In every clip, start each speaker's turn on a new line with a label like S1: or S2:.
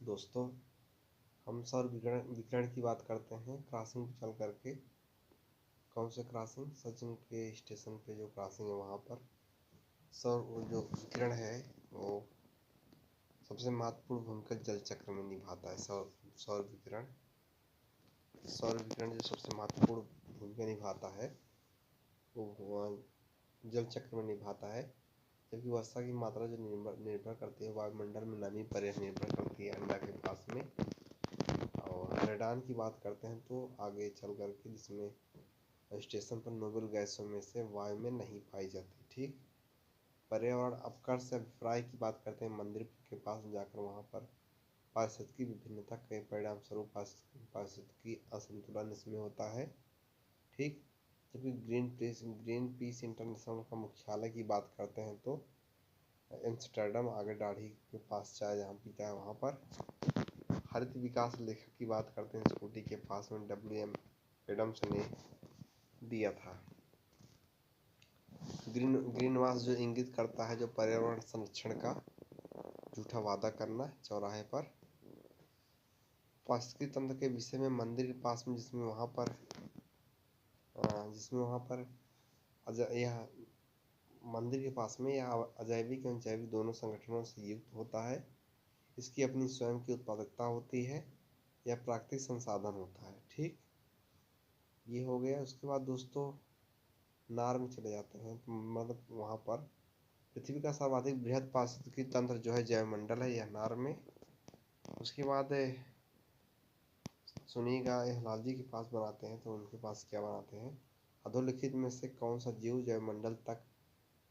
S1: दोस्तों, हम सौर विकिरण की बात करते हैं। क्रॉसिंग चल करके, कौन से क्रॉसिंग? सचिन के स्टेशन पे जो क्रॉसिंग है वहाँ पर सौर जो विकिरण है वो सबसे महत्वपूर्ण भूमिका जल चक्र में निभाता है। सौर विकिरण जो सबसे महत्वपूर्ण भूमिका निभाता है वो जल चक्र में निभाता है। जबकि वर्षा की मात्रा जो निर्भर करती है वायुमंडल में नमी पर निर्भर करती है अंडा के पास में। और रेडान की बात करते हैं तो आगे चल करके जिसमें स्टेशन पर नोबेल गैसों में से वायु में नहीं पाई जाती। ठीक। पर्यावरण अपकर्ष अभिप्राय की बात करते हैं। मंदिर के पास जाकर वहाँ पर पारिस्थितिकी विभिन्नता के परिणाम स्वरूप पारिस्थितिकी असंतुलन इसमें होता है। ठीक। जबकि ग्रीन पीस इंटरनेशनल का मुख्यालय की बात करते हैं तो एम्स्टर्डम, आगे दाढ़ी के पास चाय जहाँ पीता है वहाँ पर। हरित विकास लेखक की बात करते हैं, स्कूटी के पास में WM एडम्स ने दिया था। ग्रीनवास जो इंगित करता है जो पर्यावरण संरक्षण का झूठा वादा करना चौराहे पर। पारिस्थितिकी तंत्र के विषय में मंदिर के पास में जिसमें वहाँ पर यह मंदिर के पास में यह अजैविक एवं जैविक दोनों संगठनों से युक्त होता है। इसकी अपनी स्वयं की उत्पादकता होती है। यह प्राकृतिक संसाधन होता है। ठीक, ये हो गया। उसके बाद दोस्तों नार में चले जाते हैं। मतलब वहाँ पर पृथ्वी का सर्वाधिक बृहद पारिस्थितिकी तंत्र जो है जैवमंडल है, यह नार में। उसके बाद सुनिएगा, यह लाल जी के पास बनाते हैं तो उनके पास क्या बनाते हैं? अधोलिखित में से कौन सा जीव जैवमंडल तक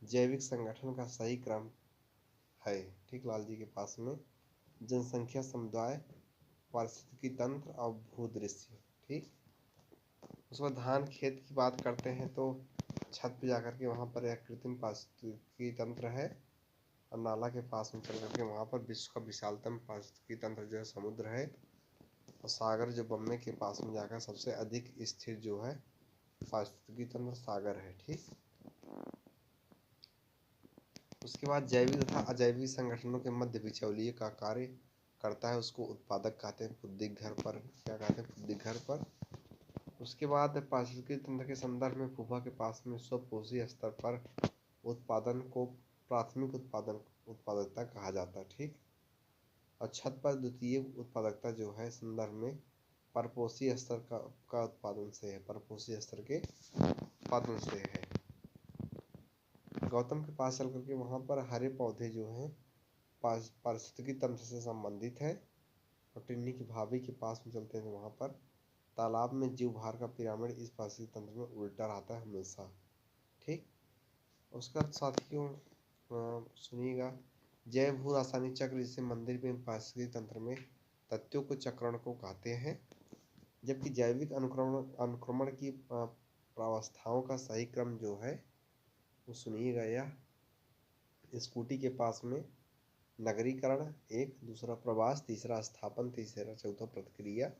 S1: जैविक संगठन का सही क्रम है? ठीक, लाल जी के पास में जनसंख्या, समुदाय, पारिस्थितिकी तंत्र और भूदृश्य। ठीक। उसके बाद धान खेत की बात करते हैं तो छत पे जाकर के वहाँ पर एक कृत्रिम पारिस्थितिकी तंत्र है। और नाला के पास में चल करके वहाँ पर विश्व का विशालतम पारिस्थितिकी तंत्र जो है समुद्र है। और सागर जो बम्बई के पास में जाकर सबसे अधिक स्थिर जो है पारिस्थितिकी तंत्र सागर है। ठीक। उसके बाद जैविक तथा अजैविक संगठनों के मध्य बिचौलिए का कार्य करता है, उसको उत्पादक कहते हैं। फुद्दिक घर पर क्या कहते हैं? फुद्दिक घर पर। उसके बाद पारिस्थितिकी तंत्र के संदर्भ में भूभा के पास में स्वपोषी स्तर पर उत्पादन को प्राथमिक उत्पादकता कहा जाता है। ठीक। और छत पर द्वितीय उत्पादकता जो है संदर्भ में परपोषी स्तर का उत्पादन से है। परपोषी स्तर के उत्पादन से है। गौतम के पास चल करके वहाँ पर हरे पौधे जो हैं पारिस्थितिकी तंत्र से संबंधित है। और टिन्नी की भाभी के पास में चलते हैं वहाँ पर तालाब में जीव भार का पिरामिड इस पारिस्थितिकी तंत्र में उल्टा रहता है हमेशा। ठीक। उसका साथियों सुनिएगा, जैव भू रासायनिक चक्र जिसे मंदिर में पारिस्थितिकी तंत्र में तत्वों को चक्रण को कहते हैं। जबकि जैविक अनुक्रमण की प्रावस्थाओं का सही क्रम जो है वो सुनिएगा, यह स्कूटी के पास में नगरीकरण, एक, दूसरा प्रवास, तीसरा स्थापन, तीसरा चौथा प्रतिक्रिया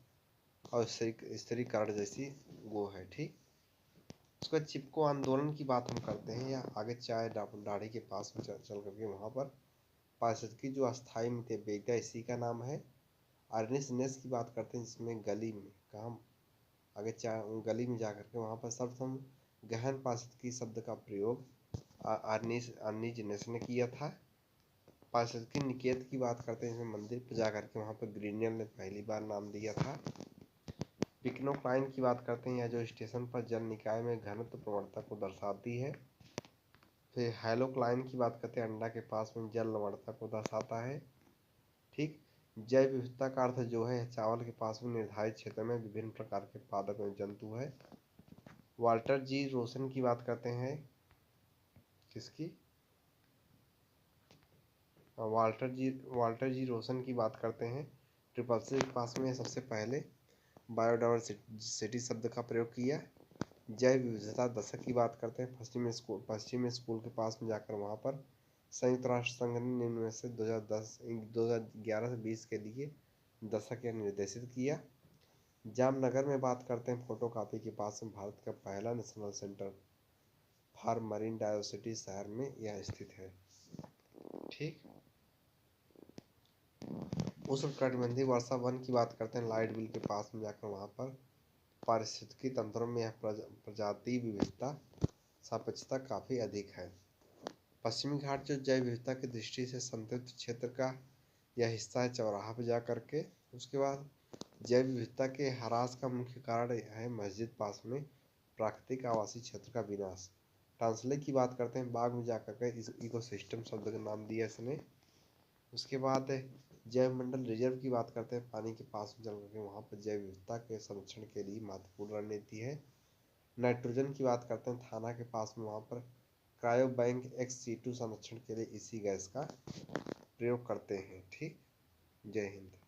S1: और स्थिरीकरण जैसी वो है। ठीक। उसका चिपको आंदोलन की बात हम करते हैं, या आगे चाय दाढ़ी के पास में चल करके वहाँ पर पारिस्थितिकी जो अस्थायी मितव्ययिता इसी का नाम है। अर्निस्ट नेस की बात करते हैं जिसमें गली में कहाँ आगे चाय गली में जा करके वहाँ पर सर्वप्रथम गहन पारिस्थितिकी शब्द का प्रयोग अर्निस्ट नेस ने किया था। पारिस्थितिकी निकेत की बात करते हैं जिसमें मंदिर पर जा करके वहाँ पर ग्रीनियल ने पहली बार नाम दिया था। पिक्नोक्लाइन की बात करते हैं, या जो स्टेशन पर जल निकाय में घनत्व प्रवणता को दर्शाती है। फिर हेलोक्लाइन की बात करते हैं, अंडा के पास में जल लवणता को दर्शाता है। ठीक। जैव विविधता का अर्थ जो है चावल के पास में निर्धारित क्षेत्र में विभिन्न प्रकार के पादप एवं जंतु है। वाल्टर जी रोसन की बात करते हैं, किसकी? वाल्टर जी रोसन की बात करते हैं। ट्रिपल सी के पास में सबसे पहले बायोडाइवर्सिटी शब्द का प्रयोग किया। जैव विविधता दशक की बात करते हैं। पश्चिमी स्कूल के पास में जाकर वहाँ पर संयुक्त राष्ट्र संघ ने निम्न में से 2011 से 20 के लिए दशक यह निर्देशित किया। जामनगर में बात करते हैं, फोटोकॉपी के पास में भारत का पहला national centre for marine diversity शहर में यह स्थित है। ठीक। उष्णकटिबंधीय वर्षा वन की बात करते हैं, लाइट बिल के पास में जाकर वहाँ पर पारिस्थितिकी तंत्रों में यह प्रजाति विविधता सापेक्षता काफ़ी अधिक है। पश्चिमी घाट जो जैव विविधता की दृष्टि से संतृप्त क्षेत्र का यह हिस्सा है चौराहा पे जा करके। उसके बाद जैव विविधता के ह्रास का मुख्य कारण है मस्जिद पास में प्राकृतिक आवासीय क्षेत्र का विनाश। टांसले की बात करते हैं, बाग में जाकर के इस इकोसिस्टम शब्द का नाम दिया इसने। उसके बाद जैव मंडल रिजर्व की बात करते हैं, पानी के पास में चल करके वहाँ पर जैव विविधता के संरक्षण के लिए महत्वपूर्ण रणनीति है। नाइट्रोजन की बात करते हैं, थाना के पास में वहाँ पर क्रायो बैंक XC2 संरक्षण के लिए इसी गैस का प्रयोग करते हैं। ठीक, जय हिंद।